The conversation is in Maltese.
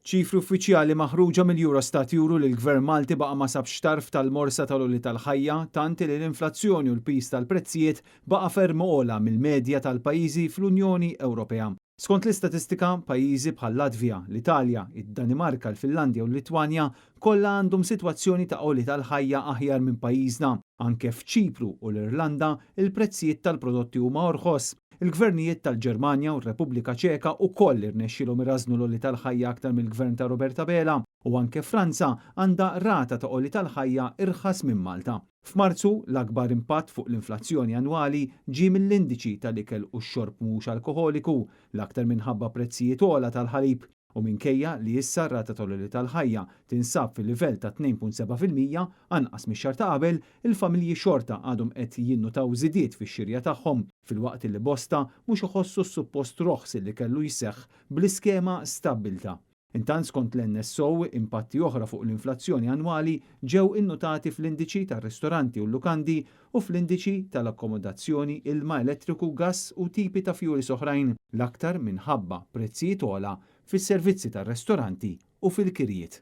ċifri uffiċjali maħruġa mill-Eurostat juru li l-Gvern Malti baqa' ma sabx tarf tal-morsa tal-għolli tal-ħajja tant li l-inflazzjoni u l-pis tal-prezzijiet baqa' ferm ogħla mill-medja tal-pajjiżi fl-Unjoni Ewropea. Skont l-istatistika, pajjiżi bħal Latvja, l-Italja, id-Danimarka, l-Finlandja u l-Litwanja kollha għandhom sitwazzjoni ta' għolli tal-ħajja aħjar minn pajjiżna. Anke f'Ċipru u l-Irlanda il-prezzijiet tal-prodotti huma orħos. Il-gvernijiet tal-Ġermanja u r-Repubblika Ċeka wkoll irnexxielhom irażnu l-għolli tal-ħajja aktar mill-gvern ta' Roberta Bela u anke Franza għandha rata ta' għolli tal-ħajja irħas minn Malta. F'Marzu l-akbar impatt fuq l-inflazzjoni annwali ġie mill-indiċi tal-ikel u x-xorb mhux alkoħoliku, l-aktar minħabba prezzijiet ogħla tal-ħalib u minkejja li issa r-rata tal-għolli tal-ħajja tinsab fil-livell ta' 2.7% anqas mix-xahar ta' qabel, il-familji xorta għadhom qed jinnutaw żidiet fix-xirja tagħhom filwaqt li bosta mhux iħossu s-suppost roħs li kellu jseħħ bl-iskema stabbilta. Intant skont l-NSO impatti oħra fuq l-inflazzjoni annwali ġew innutati fl-indiċi tar-ristoranti u l-lukandi u fl-indiċi tal-akkomodazzjoni, ilma elettriku, gass u tipi ta' fjuwil oħrajn l-aktar minħabba prezzijiet ogħla fis-servizzi tar-ristoranti u fil-kirjiet.